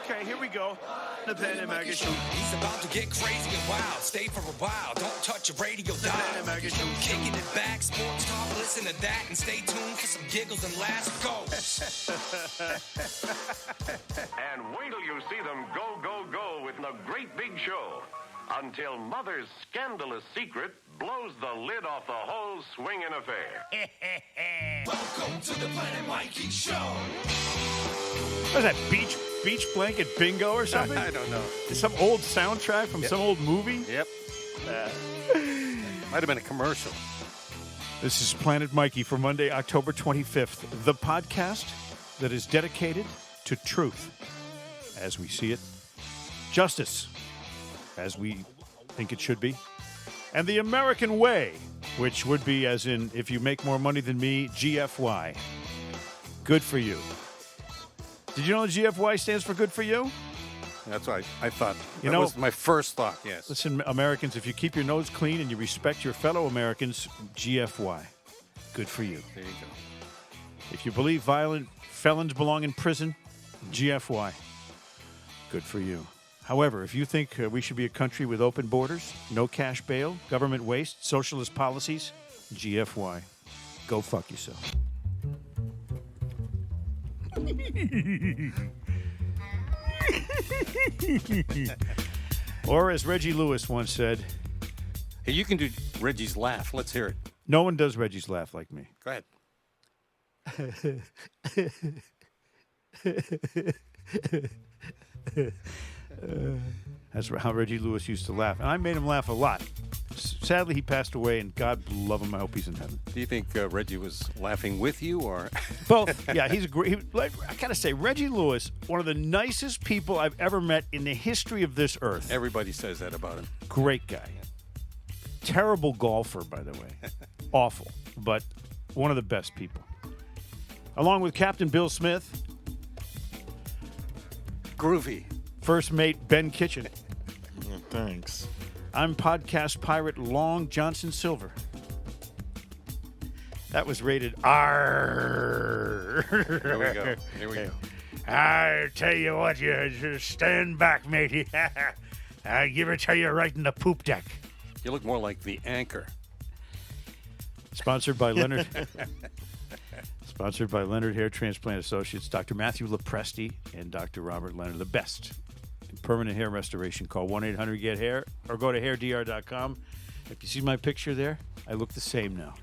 Okay, here we go. The Planet Mikey Show. He's about to get crazy and wild. Stay for a while. Don't touch your radio dial. Planet Mikey Show. Kicking it back, sports talk. Listen to that and stay tuned for some giggles and laughs. Go. And wait till you see them go, go, go with the great big show. Until Mother's scandalous secret blows the lid off the whole swinging affair. Welcome to the Planet Mikey Show. What is that, beach blanket bingo or something? I don't know. Some old soundtrack from some old movie? Yep. Might have been a commercial. This is Planet Mikey for Monday, October 25th. The podcast that is dedicated to truth as we see it, justice as we think it should be, and the American way, which would be as in, if you make more money than me, GFY. Good for you. Did you know GFY stands for good for you? That's what I thought. You that know, was my first thought, yes. Listen, Americans, if you keep your nose clean and you respect your fellow Americans, GFY. Good for you. There you go. If you believe violent felons belong in prison, GFY. Good for you. However, if you think we should be a country with open borders, no cash bail, government waste, socialist policies, GFY. Go fuck yourself. Or as Reggie Lewis once said, Hey, you can do Reggie's laugh. Let's hear it. no one does Reggie's laugh like me. Go ahead. That's how Reggie Lewis used to laugh. And I made him laugh a lot. Sadly, he passed away, and God love him. I hope he's in heaven. Do you think Reggie was laughing with you or? Both. Yeah, he's a great. I gotta say, Reggie Lewis, one of the nicest people I've ever met in the history of this earth. Everybody says that about him. Great guy. Terrible golfer, by the way. Awful, but one of the best people. Along with Captain Bill Smith, Groovy. First Mate Ben Kitchen. Thanks. I'm podcast pirate Long Johnson Silver. That was rated R. There we go. There we go. I tell you what, you just stand back, matey. I give it to you right in the poop deck. You look more like the anchor. Sponsored by Leonard. Sponsored by Leonard Hair Transplant Associates, Dr. Matthew Lepresti and Dr. Robert Leonard, the best in permanent hair restoration. Call 1-800-GET-HAIR or go to hairdr.com. If you see my picture there, I look the same now.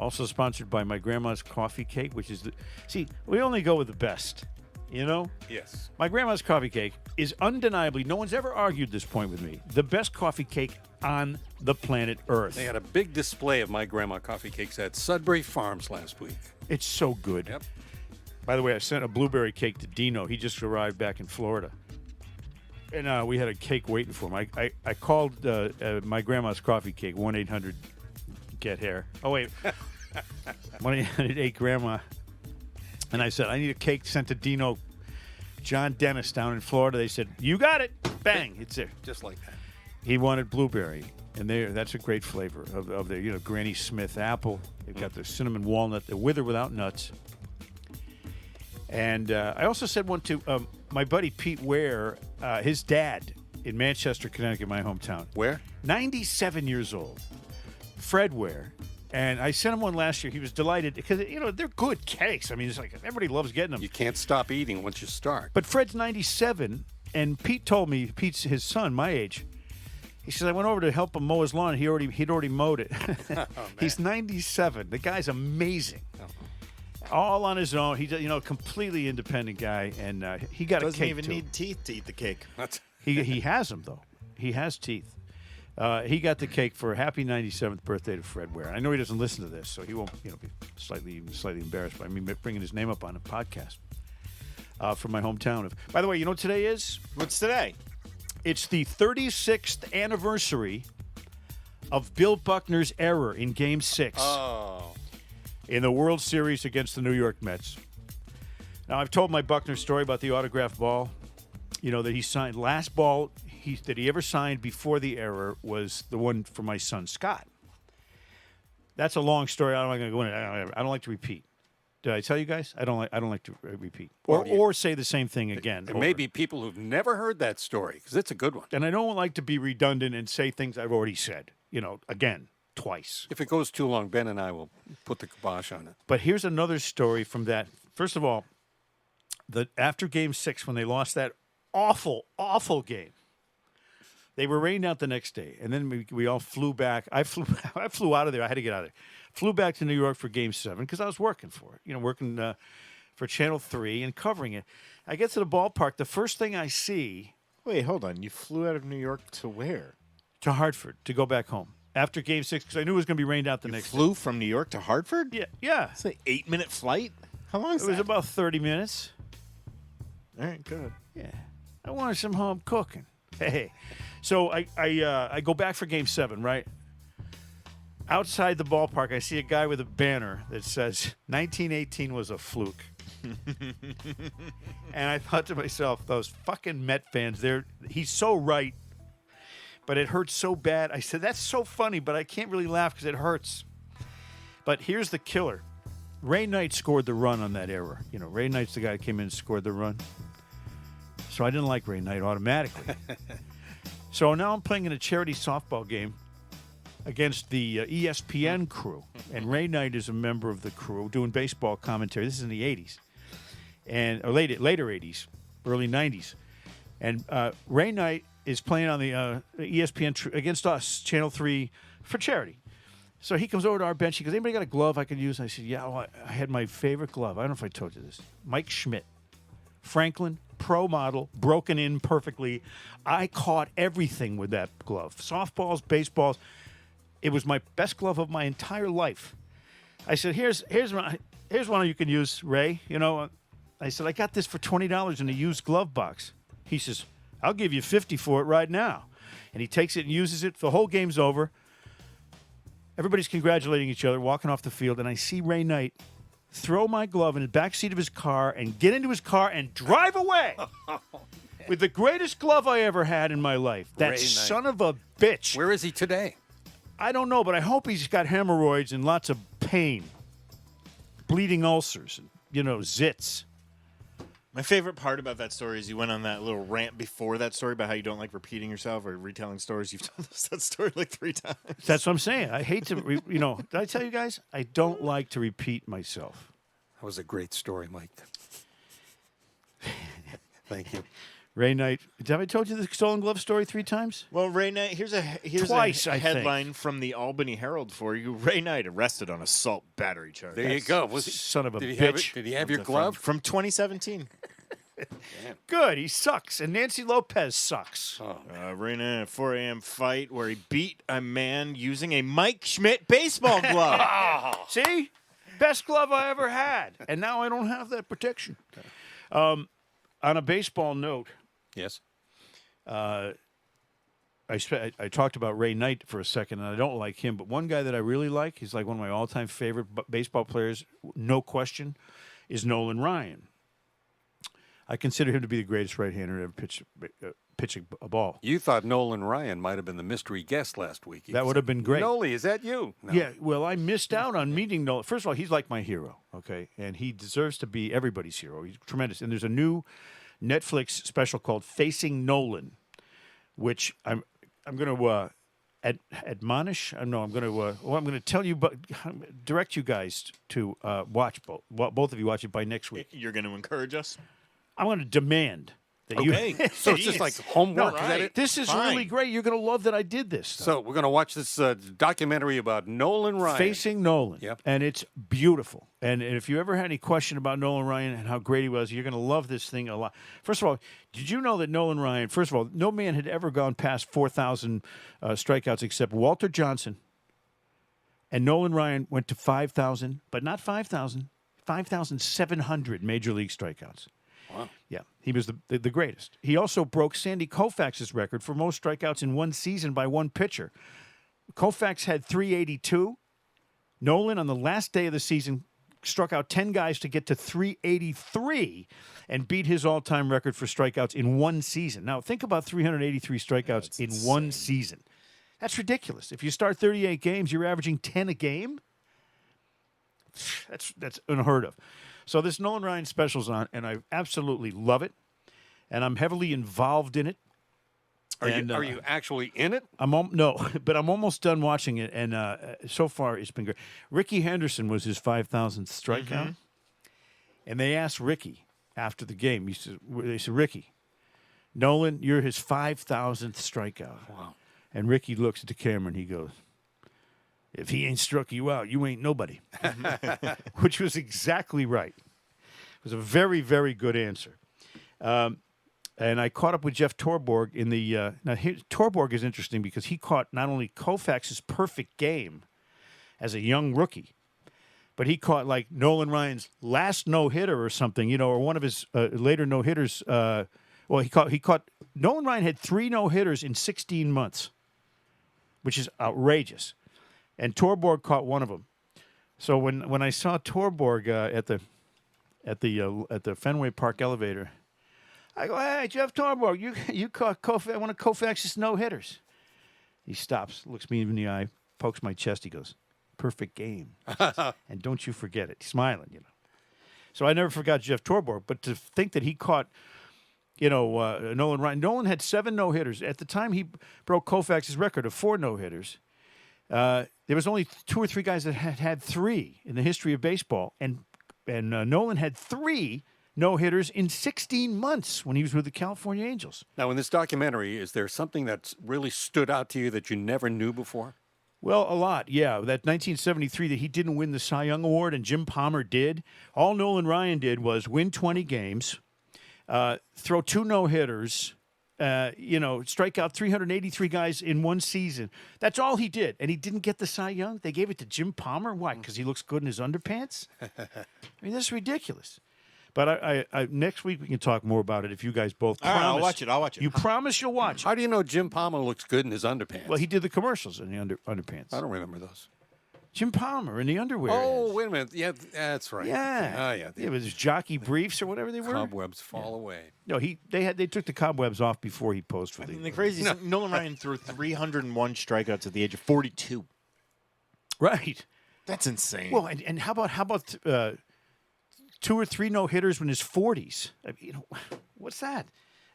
Also sponsored by my grandma's coffee cake, which is see, we only go with the best, you know? Yes. My grandma's coffee cake is undeniably, no one's ever argued this point with me, the best coffee cake on the planet Earth. They had a big display of my grandma coffee cakes at Sudbury Farms last week. It's so good. Yep. By the way, I sent a blueberry cake to Dino. He just arrived back in Florida. And we had a cake waiting for him. I called my grandma's coffee cake, 1-800-GET-HAIR. Oh, wait. 1-800-8-GRANDMA. And I said, I need a cake sent to Dino John Dennis down in Florida. They said, you got it. Bang. It's there. Just like that. He wanted blueberry. And that's a great flavor of their, Granny Smith apple. They've got the cinnamon walnut, the with or without nuts. And I also said one to my buddy Pete Ware, his dad in Manchester, Connecticut, my hometown. Where? 97 years old. Fred Ware. And I sent him one last year. He was delighted because, they're good cakes. I mean, it's like everybody loves getting them. You can't stop eating once you start. But Fred's 97, and Pete told me, Pete's his son, my age. He says, I went over to help him mow his lawn. He'd already mowed it. Oh, He's 97. The guy's amazing. All on his own. He's completely independent guy, and he got Doesn't a cake even too. need teeth to eat the cake. He has them though. He has teeth. He got the cake for a happy 97th birthday to Fred Ware. I know he doesn't listen to this, so he won't be slightly embarrassed by me bringing his name up on a podcast from my hometown. By the way, you know what today is? What's today? It's the 36th anniversary of Bill Buckner's error in Game 6 in the World Series against the New York Mets. Now, I've told my Buckner story about the autographed ball, that he signed. Last ball that he ever signed before the error was the one for my son, Scott. That's a long story. I'm not going to go into it. I don't like to repeat. Did I tell you guys? I don't like to repeat Well, or say the same thing again. There may be people who've never heard that story because it's a good one. And I don't like to be redundant and say things I've already said. Again, twice. If it goes too long, Ben and I will put the kibosh on it. But here's another story from that. First of all, after Game 6, when they lost that awful, awful game, they were rained out the next day, and then we all flew back. I flew out of there. I had to get out of there. Flew back to New York for Game 7 because I was working for it. Working for Channel 3 and covering it. I get to the ballpark. The first thing I see... Wait, hold on. You flew out of New York to where? To Hartford, to go back home. After Game 6, because I knew it was going to be rained out the next day. Flew from New York to Hartford? Yeah. It's an 8-minute flight? How long is It that? was about 30 minutes. All right, good. Yeah. I wanted some home cooking. Hey. So I go back for Game 7, right? Outside the ballpark, I see a guy with a banner that says 1918 was a fluke. And I thought to myself, those fucking Met fans, he's so right, but it hurts so bad. I said, that's so funny, but I can't really laugh because it hurts. But here's the killer. Ray Knight scored the run on that error. Ray Knight's the guy that came in and scored the run. So I didn't like Ray Knight automatically. So now I'm playing in a charity softball game against the ESPN crew. And Ray Knight is a member of the crew doing baseball commentary. This is in the 80s. Or later 80s, early 90s. And Ray Knight is playing on the ESPN against us, Channel 3, for charity. So he comes over to our bench. He goes, anybody got a glove I could use? I said, yeah, well, I had my favorite glove. I don't know if I told you this. Mike Schmidt. Franklin, pro model, broken in perfectly. I caught everything with that glove. Softballs, baseballs. It was my best glove of my entire life. I said, here's one you can use, Ray. I said, I got this for $20 in a used glove box. He says, I'll give you $50 for it right now. And he takes it and uses it. The whole game's over. Everybody's congratulating each other, walking off the field, and I see Ray Knight throw my glove in the back seat of his car and get into his car and drive away with the greatest glove I ever had in my life. That Ray Knight. Son of a bitch. Where is he today? I don't know, but I hope he's got hemorrhoids and lots of pain, bleeding ulcers, and, zits. My favorite part about that story is you went on that little rant before that story about how you don't like repeating yourself or retelling stories. You've told us that story like 3 times. That's what I'm saying. I hate to, did I tell you guys? I don't like to repeat myself. That was a great story, Mike. Thank you. Ray Knight. Have I told you the stolen glove story 3 times? Well, Ray Knight, here's Twice, a I think. headline from the Albany Herald for you. Ray Knight arrested on assault battery charge. There you go. Was he, Son of a did he bitch. Did he have your glove? From 2017. Good. He sucks. And Nancy Lopez sucks. Oh. Ray Knight in a 4 a.m. fight where he beat a man using a Mike Schmidt baseball glove. See? Best glove I ever had. And now I don't have that protection. On a baseball note, Yes. I talked about Ray Knight for a second, and I don't like him. But one guy that I really like, he's like one of my all-time favorite baseball players, no question, is Nolan Ryan. I consider him to be the greatest right-hander to ever pitch a ball. You thought Nolan Ryan might have been the mystery guest last week. That would have been great. Noli, is that you? No. Yeah, well, I missed out on meeting Nolan. First of all, he's like my hero, okay? And he deserves to be everybody's hero. He's tremendous. And there's a new Netflix special called Facing Nolan, which I'm going to admonish. No, I'm going to tell you, but direct you guys to watch both of you watch it by next week. You're going to encourage us? I'm going to demand that Okay. you. So it's just like homework. No, Is that it? This is Fine. really great. You're going to love that I did this. So we're going to watch this documentary about Nolan Ryan. Facing Nolan. Yep. And it's beautiful. And if you ever had any question about Nolan Ryan and how great he was, you're going to love this thing a lot. First of all, did you know that Nolan Ryan, first of all, no man had ever gone past 4,000 strikeouts except Walter Johnson. And Nolan Ryan went to 5,000, but not 5,000, 5,700 major league strikeouts. Wow. Yeah, he was the greatest. He also broke Sandy Koufax's record for most strikeouts in one season by one pitcher. Koufax had 382. Nolan, on the last day of the season, struck out 10 guys to get to 383 and beat his all-time record for strikeouts in one season. Now, think about 383 strikeouts in one season. That's ridiculous. If you start 38 games, you're averaging 10 a game. that's unheard of. So this Nolan Ryan special's on, and I absolutely love it, and I'm heavily involved in it. Are you actually in it? No, but I'm almost done watching it, and so far it's been great. Ricky Henderson was his 5,000th strikeout, and they asked Ricky after the game. They said, Ricky, Nolan, you're his 5,000th strikeout. Wow. And Ricky looks at the camera and he goes, if he ain't struck you out, you ain't nobody. Which was exactly right. It was a very, very good answer. And I caught up with Jeff Torborg in the Torborg is interesting because he caught not only Koufax's perfect game as a young rookie, but he caught like Nolan Ryan's last no-hitter or something, or one of his later no-hitters. He caught Nolan Ryan had 3 no-hitters in 16 months, which is outrageous. And Torborg caught one of them. So when I saw Torborg at the Fenway Park elevator, I go, hey, Jeff Torborg, you caught one of Koufax's no-hitters. He stops, looks me in the eye, pokes my chest. He goes, perfect game. And don't you forget it. He's smiling, So I never forgot Jeff Torborg. But to think that he caught, Nolan Ryan. Nolan had 7 no-hitters. At the time, he broke Koufax's record of 4 no-hitters. There was only 2 or 3 guys that had 3 in the history of baseball. And Nolan had 3 no-hitters in 16 months when he was with the California Angels. Now, in this documentary, is there something that's really stood out to you that you never knew before? Well, a lot, yeah. That 1973 that he didn't win the Cy Young Award and Jim Palmer did. All Nolan Ryan did was win 20 games, throw 2 no-hitters, strike out 383 guys in one season. That's all he did. And he didn't get the Cy Young. They gave it to Jim Palmer. Why? Because he looks good in his underpants? I mean, that's ridiculous. But I next week we can talk more about it if you guys both promise. All right, I'll watch it. You promise you'll watch it. How do you know Jim Palmer looks good in his underpants? Well, he did the commercials in the underpants. I don't remember those. Jim Palmer in the underwear. Oh, wait a minute. Yeah, that's right. Yeah. Oh, yeah. It was jockey briefs or whatever they were. Cobwebs fall away. No, they took the cobwebs off before he posed for The crazy thing, Nolan Ryan threw 301 strikeouts at the age of 42. Right. That's insane. Well, and how about 2 or 3 no-hitters in his 40s? I mean, what's that?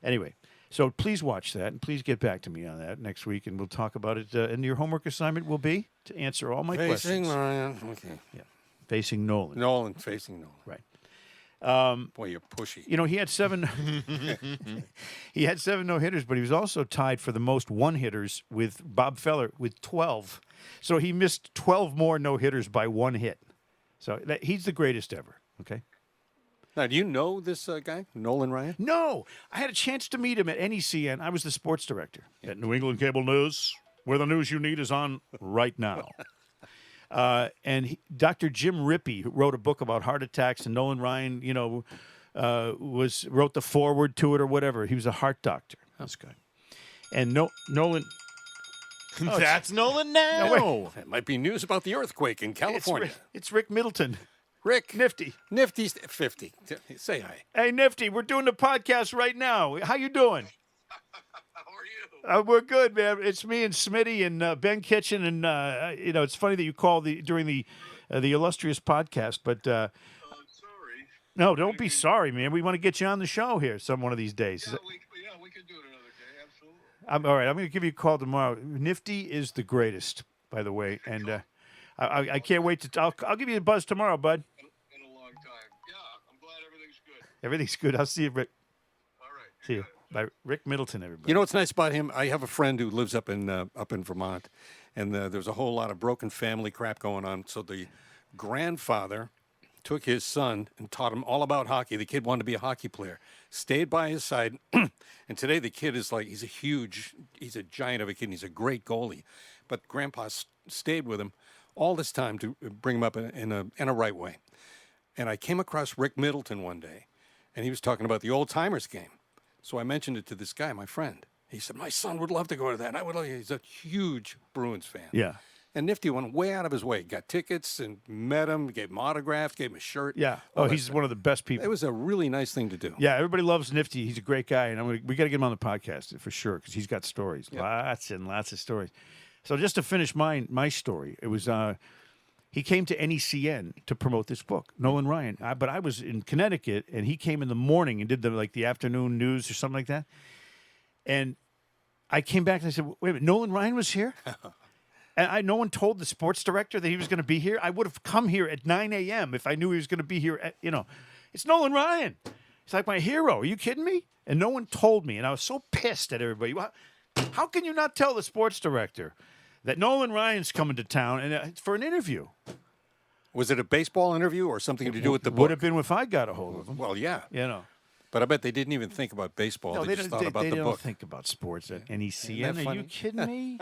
Anyway, so please watch that, and please get back to me on that next week, and we'll talk about it. And your homework assignment will be to answer all my questions. Facing Ryan. Okay. Yeah. Facing Nolan. Facing Nolan. Right. Boy, you're pushy. He had 7 he had 7 no-hitters, but he was also tied for the most one-hitters with Bob Feller with 12. So he missed 12 more no-hitters by 1 hit. So he's the greatest ever, okay? Now, do you know this guy, Nolan Ryan? No. I had a chance to meet him at NECN. I was the sports director at New England Cable News, where the news you need is on right now. Dr. Jim Rippey, who wrote a book about heart attacks, and Nolan Ryan, wrote the foreword to it or whatever. He was a heart doctor. This guy. And Nolan... That's Nolan now. No, It might be news about the earthquake in California. It's Rick Middleton. Rick. Nifty. Nifty's 50. Say hi. Hey, Nifty, we're doing the podcast right now. How you doing? How are you? We're good, man. It's me and Smitty and Ben Kitchen, and it's funny that you called during the illustrious podcast, but Sorry. no, don't be sorry, man. We want to get you on the show here one of these days. We could do it another day. Absolutely. All right. I'm going to give you a call tomorrow. Nifty is the greatest, by the way, and I can't wait to. I'll give you a buzz tomorrow, bud. In a long time. Yeah, I'm glad everything's good. Everything's good. I'll see you, Rick. All right. See you. By Rick Middleton, everybody. You know what's nice about him? I have a friend who lives up in Vermont, and there's a whole lot of broken family crap going on. So the grandfather took his son and taught him all about hockey. The kid wanted to be a hockey player, stayed by his side, and today the kid is he's a giant of a kid, and he's a great goalie. But Grandpa stayed with him all this time to bring him up in a right way. And I came across Rick Middleton one day, and he was talking about the old timers game. So I mentioned it to this guy, my friend. He said, my son would love to go to that. And I would love. He's a huge Bruins fan. Yeah. And Nifty went way out of his way, got tickets and met him, gave him autographs, gave him a shirt. Yeah. He's one of the best people. It was a really nice thing to do. Yeah, everybody loves Nifty. He's a great guy, and we got to get him on the podcast for sure because he's got stories, lots and lots of stories. So just to finish my story, it was He came to NECN to promote this book, Nolan Ryan. But I was in Connecticut, and he came in the morning and did the afternoon news or something like that. And I came back and I said, "Wait a minute, Nolan Ryan was here?" And no one told the sports director that he was going to be here. I would have come here at 9 a.m. if I knew he was going to be here. It's Nolan Ryan. He's like my hero. Are you kidding me? And no one told me, and I was so pissed at everybody. How can you not tell the sports director that Nolan Ryan's coming to town and for an interview? Was it a baseball interview or something to do with the book? Would have been if I got a hold of him. Well, yeah. But I bet they didn't even think about baseball. No, they just thought about the don't book. think about sports at NECN. Isn't that Are funny? you kidding me?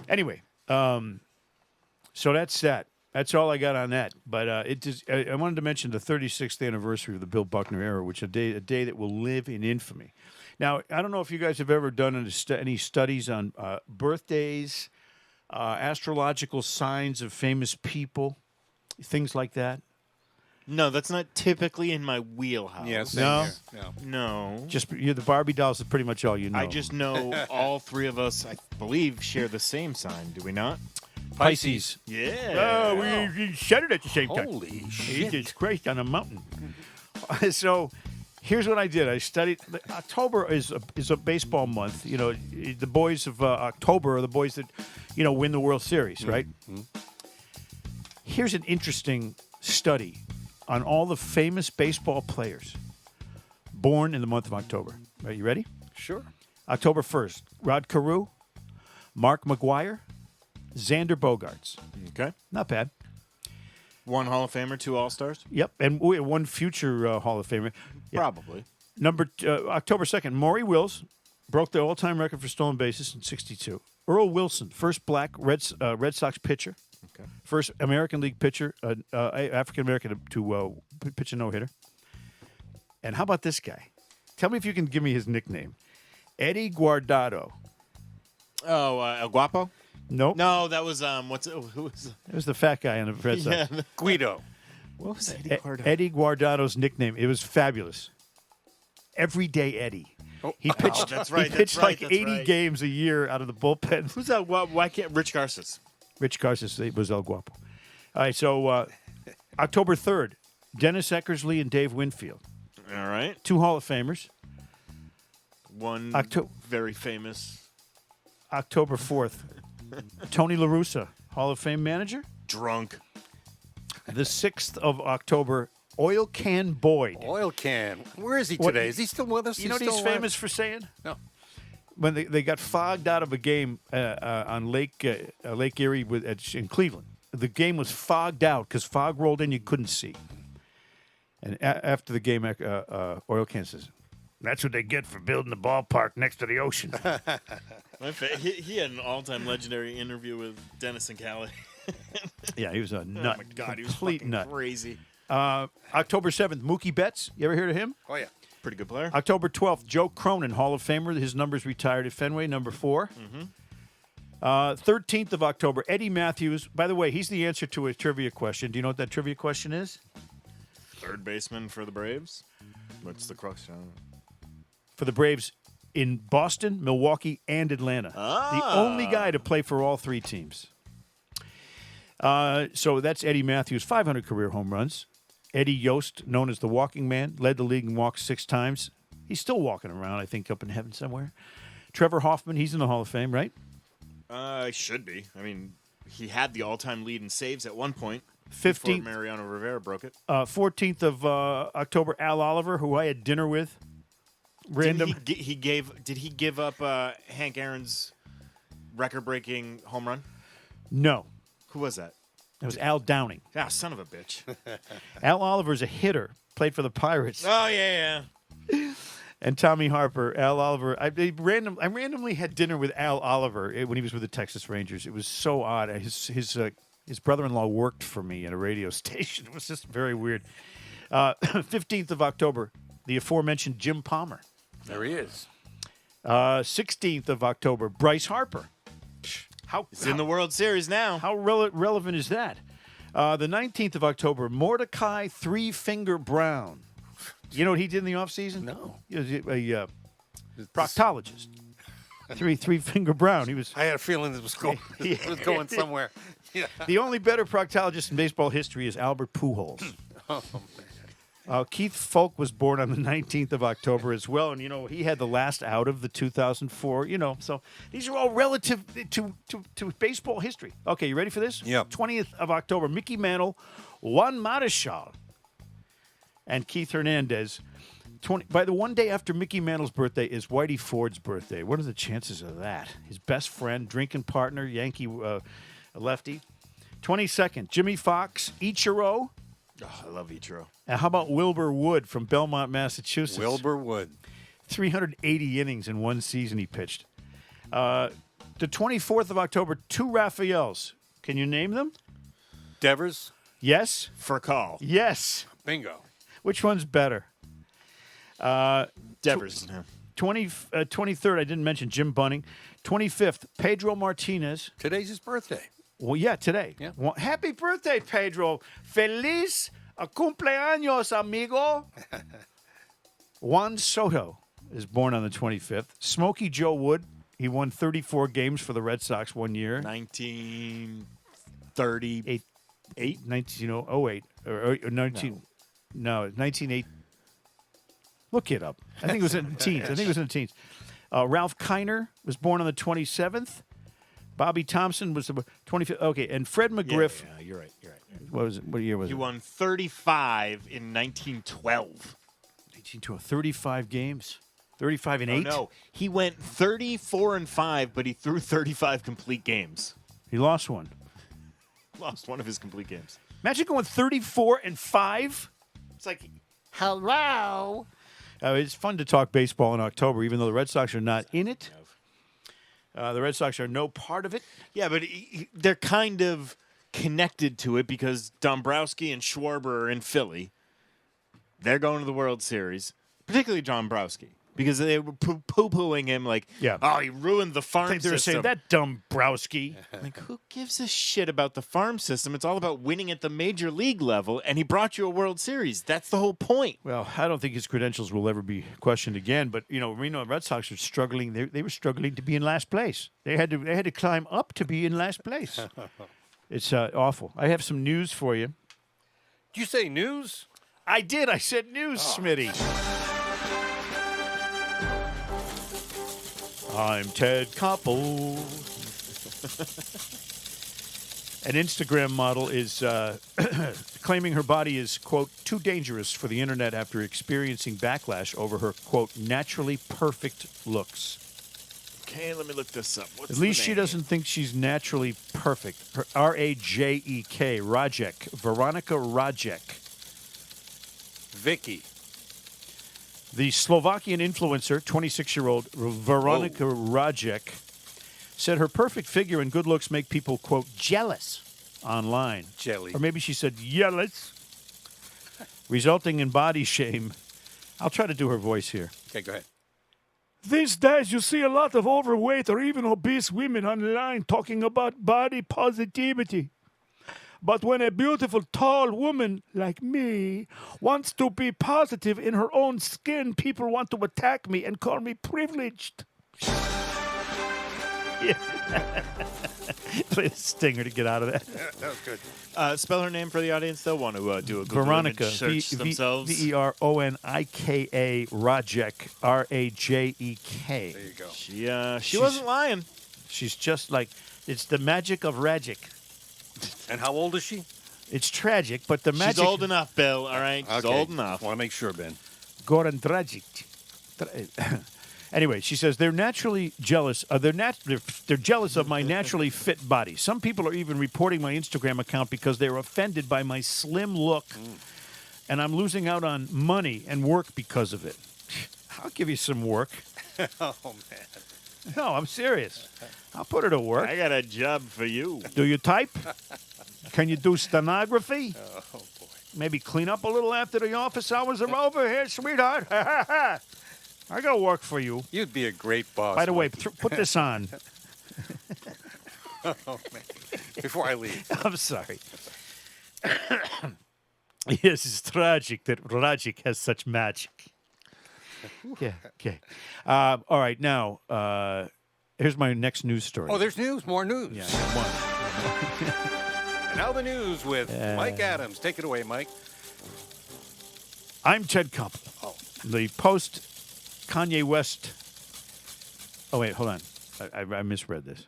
Anyway, so that's that. That's all I got on that. But I wanted to mention the 36th anniversary of the Bill Buckner era, which is a day that will live in infamy. Now, I don't know if you guys have ever done any studies on birthdays, astrological signs of famous people, things like that. No, that's not typically in my wheelhouse. Yeah, same No? here. No. No. Just the Barbie dolls is pretty much all you know. I just know all three of us, I believe, share the same sign. Do we not? Pisces. Yeah. Oh, we said it at the same time. Holy shit. Jesus Christ on a mountain. So here's what I did. I studied. October is a baseball month. The boys of October are the boys that, win the World Series, right? Mm-hmm. Here's an interesting study on all the famous baseball players born in the month of October. Are you ready? Sure. October 1st, Rod Carew, Mark McGuire, Xander Bogaerts. Okay. Not bad. One Hall of Famer, two All-Stars? Yep, and one future Hall of Famer. Yeah. Probably. October 2nd, Maury Wills broke the all-time record for stolen bases in '62. Earl Wilson, first black Red Sox pitcher. Okay. First American League pitcher, African-American to pitch a no-hitter. And how about this guy? Tell me if you can give me his nickname. Eddie Guardado. Oh, El Guapo? Nope. No, that was, who was it? It was the fat guy on the Red Sox. Yeah. Guido. What was Eddie Guardado? Eddie Guardado's nickname. It was fabulous. Everyday Eddie. He pitched. that's right, He pitched that's right, like that's 80 right. games a year out of the bullpen. Who's that? Why can't Rich Garces? Rich Garces was El Guapo. All right, so October 3rd, Dennis Eckersley and Dave Winfield, All right. two Hall of Famers. One very famous October 4th, Tony La Russa, Hall of Fame manager. drunk. The 6th of October, Oil Can Boyd. Oil can. Where is he What- today? Is he still with us? You know what he's still alive? famous for saying? No. When they got fogged out of a game on Lake Erie in Cleveland. The game was fogged out because fog rolled in, you couldn't see. And after the game, Oil Can says, "That's what they get for building the ballpark next to the ocean." He had an all-time legendary interview with Dennis and Callie. Yeah, he was a nut. Oh my God, he was complete fucking nut. crazy. October 7th, Mookie Betts. You ever heard of him? Oh, yeah. Pretty good player. October 12th, Joe Cronin, Hall of Famer. His number's retired at Fenway, number 4. 13th of October, Eddie Matthews. By the way, he's the answer to a trivia question. Do you know what that trivia question is? Third baseman for the Braves. What's the question? For the Braves in Boston, Milwaukee, and Atlanta. The only guy to play for all three teams. So that's Eddie Matthews, 500 career home runs. Eddie Yost, known as the Walking Man, led the league in walks 6 times. He's still walking around, I think, up in heaven somewhere. Trevor Hoffman, he's in the Hall of Fame, right? Should be. I mean, he had the all-time lead in saves at one point. 15th. Before Mariano Rivera broke it. 14th of October, Al Oliver, who I had dinner with. Random. Did he give up Hank Aaron's record-breaking home run? No. Who was that? It was Al Downing. Ah, son of a bitch. Al Oliver's a hitter, played for the Pirates. Oh, yeah. And Tommy Harper, Al Oliver. I randomly had dinner with Al Oliver when he was with the Texas Rangers. It was so odd. His brother-in-law worked for me at a radio station. It was just very weird. 15th of October, the aforementioned Jim Palmer. There he is. 16th of October, Bryce Harper. He's in the World Series now. How relevant is that? The 19th of October, Mordecai Three-Finger Brown. You know what he did in the offseason? No. He was a proctologist. Three-finger Brown. He was I had a feeling this was going, it was going somewhere. Yeah. the only better proctologist in baseball history is Albert Pujols. Oh, man. Keith Folk was born on the 19th of October as well, and he had the last out of the 2004. So these are all relative to baseball history. Okay, you ready for this? Yep. 20th of October, Mickey Mantle, Juan Marichal, and Keith Hernandez. By the one day after Mickey Mantle's birthday is Whitey Ford's birthday. What are the chances of that? His best friend, drinking partner, Yankee lefty. 22nd, Jimmy Fox, Ichiro. Oh, I love Ichiro. And how about Wilbur Wood from Belmont, Massachusetts? Wilbur Wood. 380 innings in one season he pitched. The 24th of October, two Raphaels. Can you name them? Devers. Yes? Furcal. Yes. Bingo. Which one's better? Devers. 23rd, I didn't mention Jim Bunning. 25th, Pedro Martinez. Today's his birthday. Well, yeah, today. Yeah. Well, happy birthday, Pedro. Feliz cumpleaños, amigo. Juan Soto is born on the 25th. Smokey Joe Wood, he won 34 games for the Red Sox one year. 1938. 1908. Or 19... No, 1908. Look it up. I think it was in the teens. Ralph Kiner was born on the 27th. Bobby Thompson was the 25th. Okay, and Fred McGriff. Yeah, you're right. What was it? What year was He it? won 35 in 1912. 1912. 35 games. 35 and 8. Oh, no. He went 34-5, but he threw 35 complete games. He lost one. Lost one of his complete games. Imagine going 34 and 5. It's like, hello. It's fun to talk baseball in October, even though the Red Sox are not in it. The Red Sox are no part of it. Yeah, but they're kind of connected to it because Dombrowski and Schwarber are in Philly. They're going to the World Series, particularly Dombrowski, because they were poo-pooing him like, oh, he ruined the farm I think they were system. saying, that Dombrowski. Like, who gives a shit about the farm system? It's all about winning at the major league level, and he brought you a World Series. That's the whole point. Well, I don't think his credentials will ever be questioned again. But Reno Red Sox are struggling. They were struggling to be in last place. They had to climb up to be in last place. It's awful. I have some news for you. Did you say news? I did. I said news, Smitty. I'm Ted Koppel. An Instagram model is claiming her body is, quote, too dangerous for the internet after experiencing backlash over her, quote, naturally perfect looks. Okay, let me look this up. What's At least the she name? doesn't think she's naturally perfect. Her Rajek, Rajek, Veronica Rajek. Vicky. The Slovakian influencer, 26-year-old Veronica Rajek, said her perfect figure and good looks make people, quote, jealous online. Jelly. Or maybe she said, jealous, resulting in body shame. I'll try to do her voice here. Okay, go ahead. These days, you see a lot of overweight or even obese women online talking about body positivity. But when a beautiful, tall woman like me wants to be positive in her own skin, people want to attack me and call me privileged. Play the stinger to get out of that. That was good. Spell her name for the audience. They'll want to do a Google Veronica, image search themselves. Veronika, Rajek, Rajek. There you go. She wasn't lying. She's just like, it's the magic of Rajek. And how old is she? It's tragic, but the magic... She's old enough, Bill. All right, she's Okay. old enough. Want to make sure, Ben. Goran Dragic. Anyway, she says they're naturally jealous. They're jealous of my naturally fit body. Some people are even reporting my Instagram account because they're offended by my slim look, and I'm losing out on money and work because of it. I'll give you some work. Oh, man. No, I'm serious. I'll put her to work. I got a job for you. Do you type? Can you do stenography? Oh, boy. Maybe clean up a little after the office hours are over here, sweetheart. I got work for you. You'd be a great boss. By the way, Mikey. put this on. Oh, man. Before I leave. I'm sorry. Yes, it's tragic that Rajic has such magic. Yeah, okay. All right, now, Here's my next news story. Oh, there's news. More news. yeah, I got one. And now the news with Mike Adams. Take it away, Mike. I'm Ted Koppel. Oh. The post Kanye West. Oh, wait, hold on. I misread this.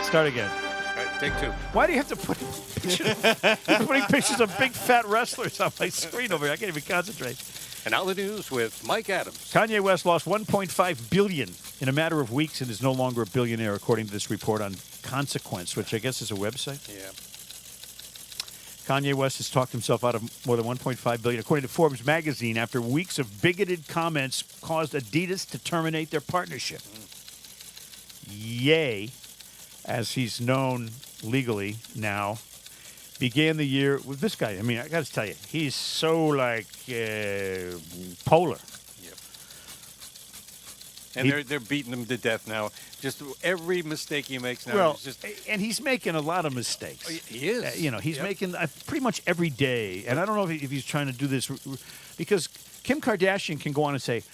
Start again. All right, take two. Why do you have to put pictures? You're putting pictures of big fat wrestlers on my screen over here. I can't even concentrate. And now the news with Mike Adams. Kanye West lost $1.5 billion in a matter of weeks and is no longer a billionaire, according to this report on Consequence, which I guess is a website. Yeah. Kanye West has talked himself out of more than $1.5 billion, according to Forbes magazine, after weeks of bigoted comments caused Adidas to terminate their partnership. Ye, as he's known legally now, began the year with this guy. I mean, I got to tell you, he's so polar. And they're beating him to death now. Just every mistake he makes now. Well, is just, and he's making a lot of mistakes. he is. He's making pretty much every day. And I don't know if he's trying to do this because Kim Kardashian can go on and say,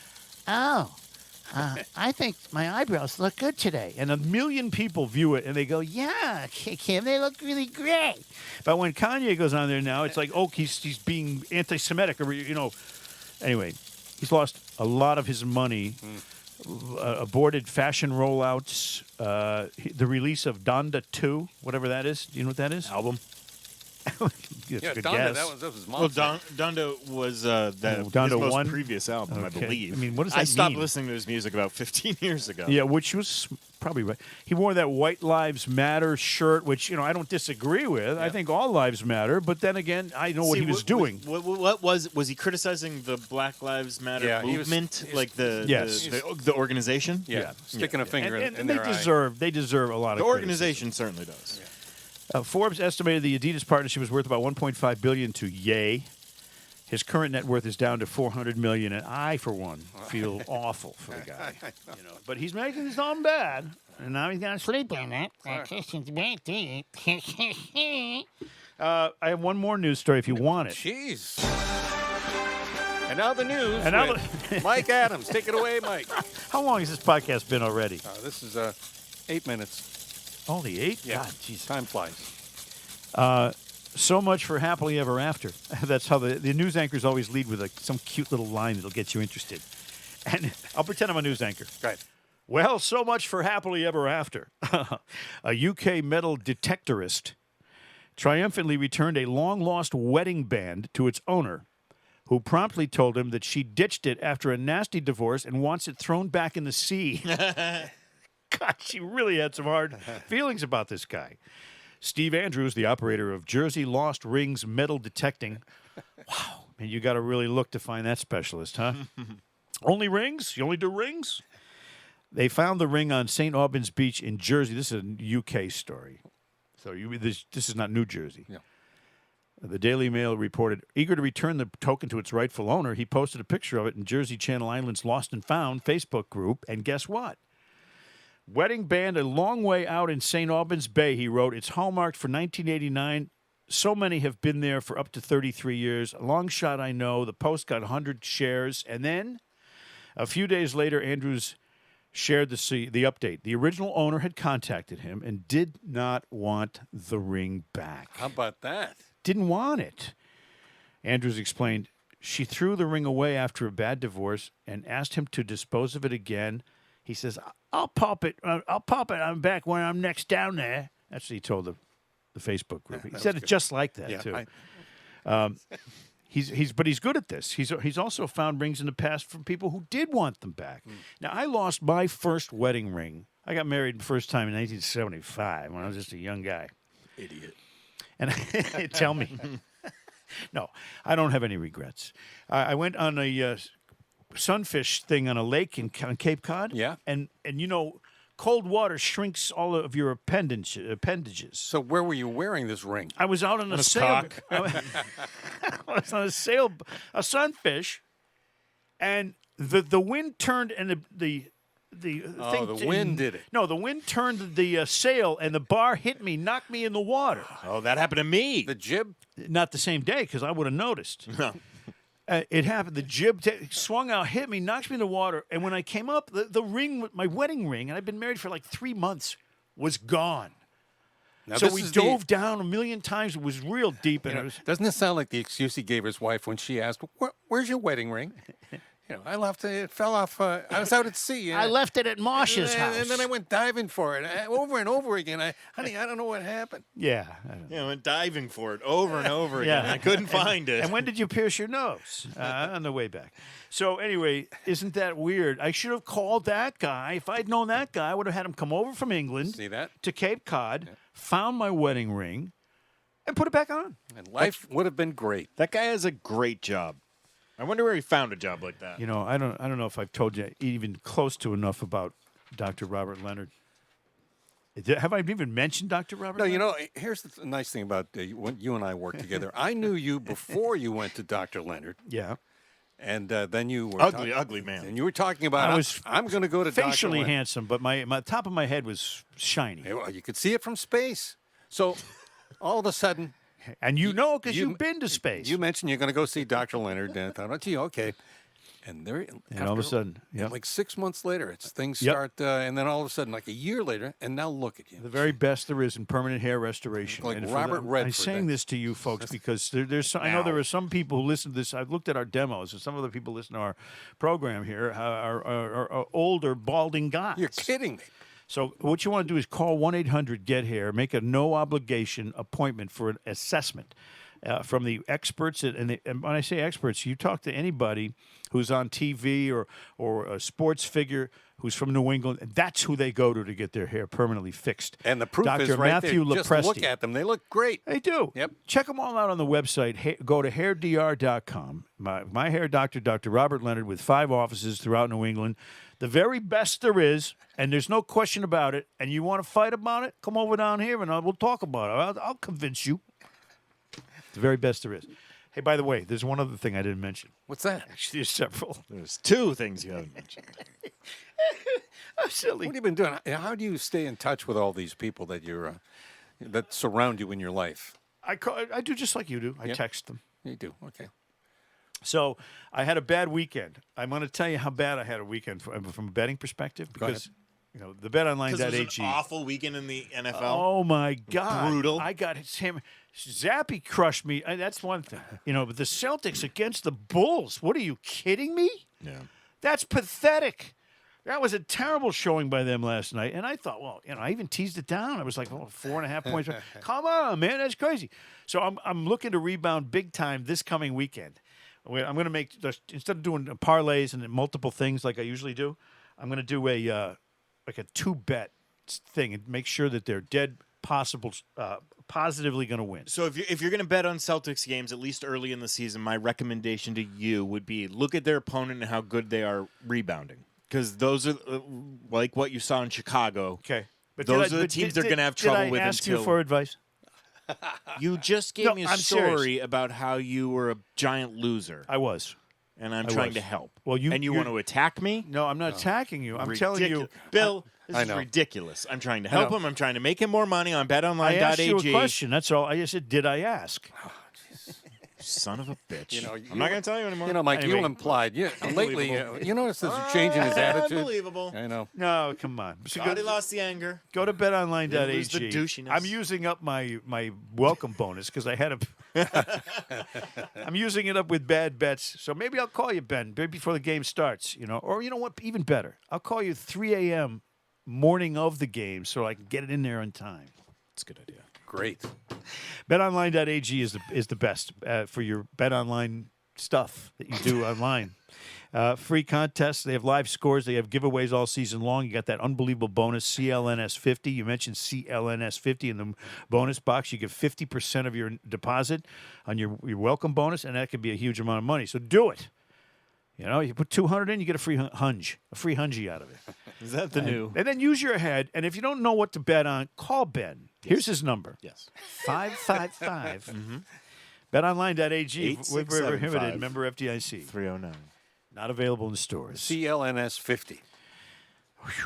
"Oh, I think my eyebrows look good today," and 1 million people view it and they go, "Yeah, Kim, they look really great." But when Kanye goes on there now, it's like, oh, he's being anti-Semitic, or Anyway, he's lost a lot of his money. Aborted fashion rollouts, the release of Donda 2, whatever that is. Do you know what that is? Album. That's a good Donda, guess. that was Well, Donda was Donda his most 1? previous album, I Okay. believe. I mean, what does that I stopped mean? listening to his music about 15 years ago. Yeah, which was probably right. He wore that White Lives Matter shirt, which, I don't disagree with. I think all lives matter. But then again, I know what he was doing. What was he criticizing the Black Lives Matter Yeah, he was- movement, like Yes. the organization? Yeah, sticking a finger and in they their eye. deserve a lot The of organization certainly does. Forbes estimated the Adidas partnership was worth about $1.5 billion to Ye. His current net worth is down to $400 million, and I, for one, feel awful for the guy. But he's making his own bed, and now he's going to sleep on it. I have one more news story if you want it. Jeez. And now the news And now with Mike Adams. Take it away, Mike. How long has this podcast been already? This is 8 minutes. Only 8? Yeah. God, jeez. Time flies. So much for happily ever after. That's how the news anchors always lead with some cute little line that'll get you interested. And I'll pretend I'm a news anchor. Right. Well, so much for happily ever after. A UK metal detectorist triumphantly returned a long-lost wedding band to its owner, who promptly told him that she ditched it after a nasty divorce and wants it thrown back in the sea. God, she really had some hard feelings about this guy. Steve Andrews, the operator of Jersey Lost Rings Metal Detecting. Wow, man, you got to really look to find that specialist, huh? Only rings? You only do rings? They found the ring on St. Albans Beach in Jersey. This is a UK story. So this is not New Jersey. Yeah. The Daily Mail reported, eager to return the token to its rightful owner, he posted a picture of it in Jersey Channel Island's Lost and Found Facebook group, and guess what? Wedding band a long way out in St. Albans Bay, he wrote. It's hallmarked for 1989. So many have been there for up to 33 years. A long shot, I know. The post got 100 shares. And then a few days later, Andrews shared the update. The original owner had contacted him and did not want the ring back. How about that? Didn't want it. Andrews explained, she threw the ring away after a bad divorce and asked him to dispose of it again. He says, I'll pop it on back when I'm next down there. That's what he told the Facebook group. He said it just like that, too. But he's good at this. He's also found rings in the past from people who did want them back. Now, I lost my first wedding ring. I got married the first time in 1975 when I was just a young guy. Idiot. And tell me. No, I don't have any regrets. I went on a sunfish thing on a lake on Cape Cod. Yeah. And cold water shrinks all of your appendages. So where were you wearing this ring? I was out on a sail. cock. I was on a sunfish, and the wind turned, and the wind did it. No, the wind turned the sail, and the bar hit me, knocked me in the water. Oh, that happened to me. The jib? Not the same day, because I would have noticed. No. It happened. The jib swung out, hit me, knocked me in the water. And when I came up, the ring, my wedding ring, and I've been married for like 3 months, was gone. Now, So this we is dove down a million times. It was real deep. And it was, doesn't it sound like the excuse he gave his wife when she asked, "Where's your wedding ring?" I left it. It fell off. I was out at sea. I left it at Marsh's house. And then I went diving for it over and over again. Honey, I don't know what happened. Yeah. I don't know. Yeah, I went diving for it over and over again. I couldn't find it. And when did you pierce your nose? On the way back. So anyway, isn't that weird? I should have called that guy. If I'd known that guy, I would have had him come over from England See that? to Cape Cod, found my wedding ring, and put it back on. And life would have been great. That guy has a great job. I wonder where he found a job like that. You know, I don't know if I've told you even close to enough about Dr. Robert Leonard. Have I even mentioned Dr. Robert No, Leonard? you know, here's the nice thing about when you and I worked together. I knew you before you went to Dr. Leonard, Yeah. and then you were Ugly man. and you were talking about I'm going to go to Facially Dr. Leonard. handsome, but my top of my head was shiny. Yeah, well, you could see it from space. So all of a sudden, And you know because you- you've been to space. you mentioned you're going to go see Dr. Leonard, and I thought, oh, gee, okay. And there, And all of a sudden, and yep. like 6 months later, things Yep. start, and then all of a sudden, like a year later, and now look at you. The very best there is in permanent hair restoration. Like And for Robert Redford. I'm saying this to you folks because there's I know there are some people who listen to this. I've looked at our demos, and some other people listen to our program here are older, balding guys. You're kidding me. So what you want to do is call 1-800-GET-HAIR, make a no-obligation appointment for an assessment from the experts. And when I say experts, you talk to anybody who's on TV or a sports figure who's from New England, and that's who they go to get their hair permanently fixed. And the proof Dr. is right Matthew there. Just Lopresti. look at them. They look great. They do. Yep. Check them all out on the website. Go to hairdr.com. My hair doctor, Dr. Robert Leonard, with 5 offices throughout New England. The very best there is, and there's no question about it. And you want to fight about it? Come over down here and we'll talk about it. I'll convince you. The very best there is. Hey, by the way, there's one other thing I didn't mention. What's that? Actually, there's several. There's 2 things you haven't mentioned. I'm silly. What have you been doing? How do you stay in touch with all these people that that surround you in your life? I do just like you do. I Yep. text them. You do. Okay. So I had a bad weekend. I'm going to tell you how bad I had a weekend from a betting perspective because the BetOnline.ag. Because it was an awful weekend in the NFL. Oh my God! Brutal. I got him. Zappy crushed me. That's one thing, But the Celtics against the Bulls. What are you kidding me? Yeah. That's pathetic. That was a terrible showing by them last night. And I thought, well, I even teased it down. I was like, 4.5 points. Come on, man, that's crazy. So I'm looking to rebound big time this coming weekend. I'm going to make instead of doing parlays and multiple things like I usually do, I'm going to do a 2-bet thing and make sure that they're dead positively going to win. So if you're going to bet on Celtics games, at least early in the season, my recommendation to you would be look at their opponent and how good they are rebounding. Because those are like what you saw in Chicago. Okay. But those are the teams they're going to have trouble with. Did I ask until you for advice? You just gave No, me a I'm story serious. about how you were a giant loser, I was. and I'm I trying was. to help. Well, you want to attack me? No, I'm not attacking you. I'm telling you. Bill. This I is know. ridiculous. I'm trying to I help know. him. I'm trying to make him more money on BetOnline.ag. I asked you a question. That's all. I just said, did I ask? Son of a bitch. You I'm not going to tell you anymore. Mike, Anyway. you implied. Lately, you notice there's a change in his attitude. Unbelievable. I know. No, come on. So God, he lost the anger. go to Didn't lose the betonline.ag. douchiness. I'm using up my welcome bonus because I had a. I'm using it up with bad bets. So maybe I'll call you, Ben, right before the game starts. Or you know what? Even better, I'll call you 3 a.m. morning of the game so I can get it in there on time. It's a good idea. Great. BetOnline.ag is the best for your BetOnline stuff that you do online. Free contests. They have live scores. They have giveaways all season long. You got that unbelievable bonus, CLNS 50. You mentioned CLNS 50 in the bonus box. You get 50% of your deposit on your welcome bonus, and that could be a huge amount of money. So do it. You put 200 in, you get a free hungy out of it. Is that the new? And then use your head. And if you don't know what to bet on, call Ben. Here's his number. Yes. 555. BetOnline.ag. We're 8675. prohibited. Member FDIC. 309. Not available in stores. CLNS 50.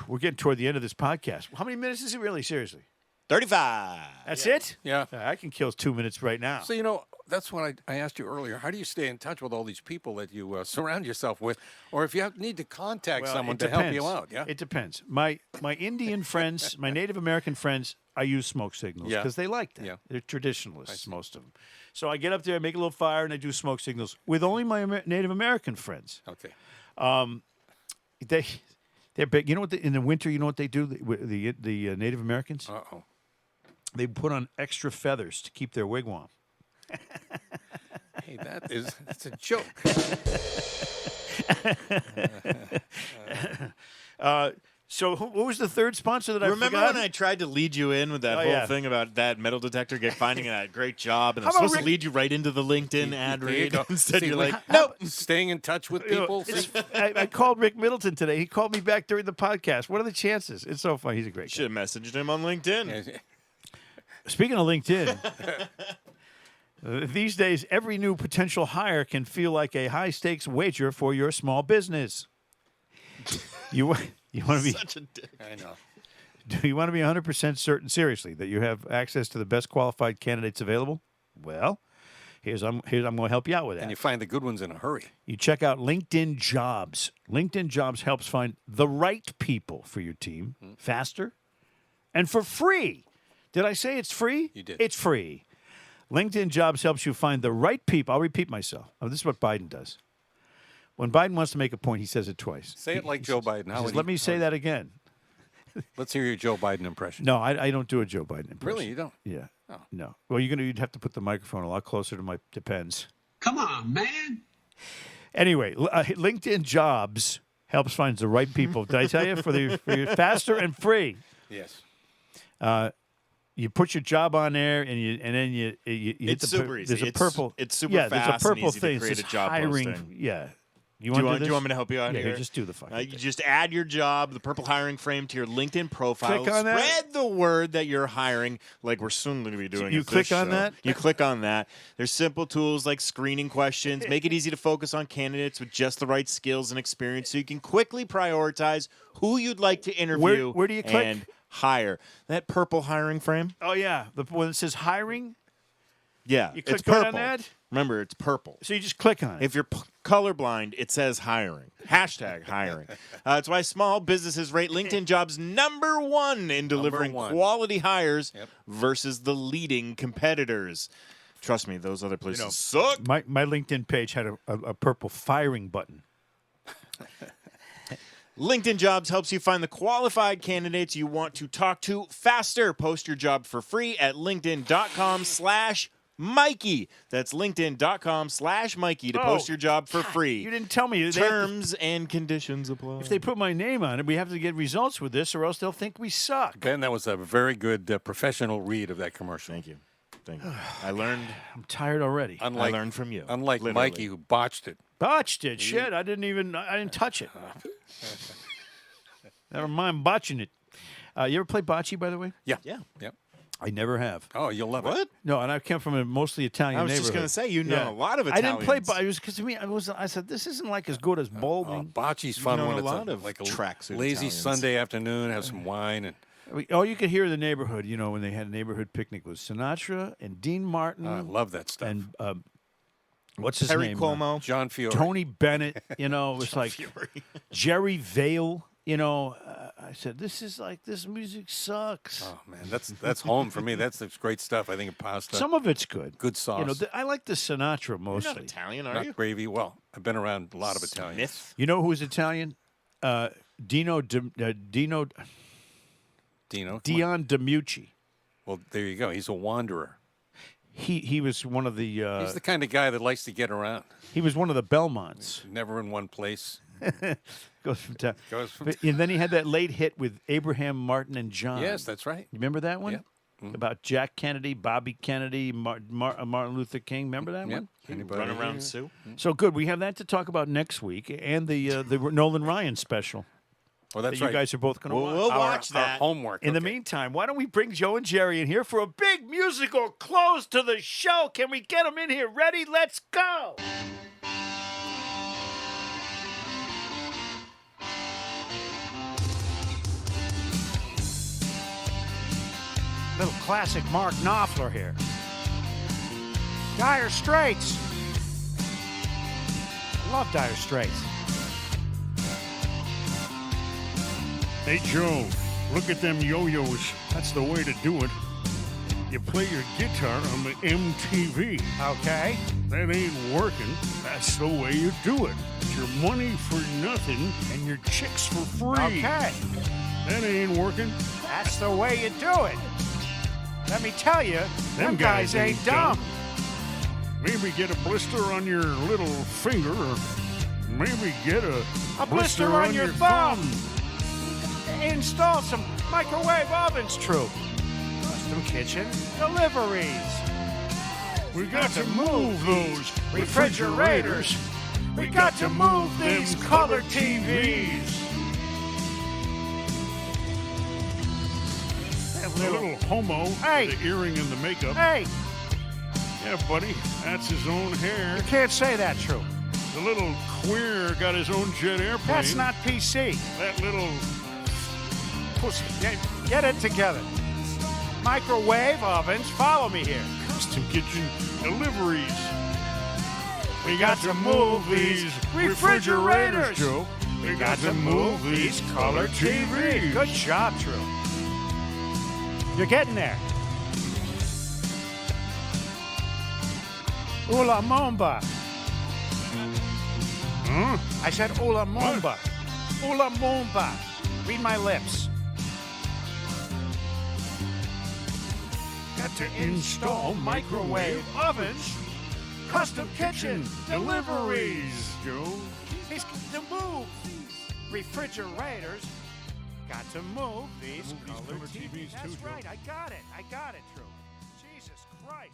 We're getting toward the end of this podcast. How many minutes is it really? Seriously? 35. That's it? Yeah. I can kill 2 minutes right now. So, that's what I asked you earlier. How do you stay in touch with all these people that you surround yourself with? Or if you need to contact someone it to help you depends. out, yeah? It depends. My Indian friends, my Native American friends, I use smoke signals Yeah. because they like that. Yeah. They're traditionalists, most of them. So I get up there, I make a little fire, and I do smoke signals with only my Native American friends. Okay. They're big. You know what? In the winter, you know what they do? The Native Americans, Uh-oh. they put on extra feathers to keep their wigwam. Hey, that's a joke. So who was the third sponsor that I Remember forgot? when I tried to lead you in with that whole yeah. thing about that metal detector finding that great job, and I'm How about supposed to Rick- lead you right into the LinkedIn ad There you read? go. Instead, See, you're what- like, nope. Staying in touch with You know, people. it's- See? I called Rick Middleton today. He called me back during the podcast. What are the chances? It's so funny. He's a great guy. should have messaged him on LinkedIn. Speaking of LinkedIn, these days every new potential hire can feel like a high-stakes wager for your small business. You want to be Such a dick. I know. Do you want to be 100% certain, seriously, that you have access to the best qualified candidates available? Well, I'm going to help you out with that. And you find the good ones in a hurry. You check out LinkedIn Jobs. LinkedIn Jobs helps find the right people for your team faster and for free. Did I say it's free? You did. It's free. LinkedIn Jobs helps you find the right people. I'll repeat myself. Oh, this is what Biden does. When Biden wants to make a point, he says it twice. Say it like Joe Biden. He says, let me say that again. Let's hear your Joe Biden impression. No, I don't do a Joe Biden impression. Really? You don't? Yeah. Oh. No. Well, you'd have to put the microphone a lot closer to my depends. Come on, man. Anyway, LinkedIn Jobs helps find the right people. Did I tell you for your faster and free? Yes. You put your job on there, and then you hit It's the super easy. There's a purple. It's super yeah, fast there's a purple and easy to thing. create It says a job hiring. posting. Yeah. Do you want want me to help you out yeah, here? just do the fucking You thing. just add your job, the purple hiring frame, to your LinkedIn profile. Click on that. Spread the word that you're hiring, like we're soon going to be doing. You at this click on show. that? You click on that. There's simple tools like screening questions. Make it easy to focus on candidates with just the right skills and experience, so you can quickly prioritize who you'd like to interview. Where do you click? And hire. That purple hiring frame. Oh yeah, the one that says hiring. Yeah, You it's click right purple. on that? Remember, it's purple. So you just click on it. If you're colorblind, it says hiring. Hashtag hiring. That's why small businesses rate LinkedIn Jobs #1 in delivering one. quality hires Yep. versus the leading competitors. Trust me, those other places suck. my LinkedIn page had a purple firing button. LinkedIn Jobs helps you find the qualified candidates you want to talk to faster. Post your job for free at linkedin.com/Mikey. That's linkedin.com/Mikey to post your job for free. You didn't tell me. They have to- Terms and conditions apply. if they put my name on it, we have to get results with this, or else they'll think we suck. Ben, that was a very good professional read of that commercial. Thank you. Thank you. I learned I'm tired already. I learned from you. Unlike Literally. Mikey, who botched it. Botched it. Shit, I didn't touch it. Never mind botching it. You ever play bocce, by the way? Yeah. Yeah. Yep. I never have. Oh, you'll love What? it. No, and I came from a mostly Italian I was neighborhood. just going to say, you know a lot of I Italians. didn't play bocce. Because to me, I said, this isn't like as good as bowling. Bocce's fun know when a it's lot of like a tracksuit lazy Italians. Sunday afternoon, have some wine, and All you could hear in the neighborhood, when they had a neighborhood picnic, was Sinatra and Dean Martin I love that stuff. and what's his Harry name? Cuomo. John Fiore. Tony Bennett. It was like Jerry Vale. I said, this music sucks. Oh man, that's home for me. That's great stuff. I think of pasta, Some of it's good. good sauce, I like the Sinatra You're not mostly. Italian, are not you? gravy. Well, I've been around a lot of Italians. Smith? You know who's Italian? Dino Dino. come on. Dion DiMucci. Well, there you go. He's a wanderer. He was one of the He's the kind of guy that likes to get around. he was one of the Belmonts. Never in one place. Goes from town. Goes from And then he had that late hit with Abraham Martin and John. Yes, that's right. You remember that one? Yep. About Jack Kennedy, Bobby Kennedy, Martin Luther King. Remember that Yep. one? Anybody? Run around Sue? So good. We have that to talk about next week, and the Nolan Ryan special Well, that that's you right. guys are both going to watch. We'll Our- watch our that. homework. In the okay. meantime, why don't we bring Joe and Jerry in here for a big musical close to the show? Can we get them in here ready? Let's go. Little classic Mark Knopfler here. Dire Straits. Love Dire Straits. Hey, Joe, look at them yo-yos. That's the way to do it. You play your guitar on the MTV. Okay. That ain't working. That's the way you do it. It's your money for nothing and your chicks for free. Okay. That ain't working. That's the way you do it. Let me tell you, them guys ain't dumb. Maybe get a blister on your little finger, or maybe get a blister on your thumb. Install some microwave ovens, True. Custom kitchen deliveries. We got to move those refrigerators. We got to move these color TVs. The little homo, Hey. the earring and the makeup. Hey, Yeah, buddy, that's his own hair. you can't say that, True. The little queer got his own jet airplane. That's not PC. That little pussy. Get it together. Microwave ovens, follow me here. Custom kitchen deliveries. We got to move these refrigerators, Joe. We got to move these color TVs. Good job, True. You're getting there. Ula Momba. Huh? I said Ula Momba. Ula Momba. Read my lips. Got to install microwave ovens. Custom kitchen deliveries. Joe. He's to move these refrigerators. Got to move these Move these color color TVs TVs. too, That's Joe. right. I got it. True. Jesus Christ.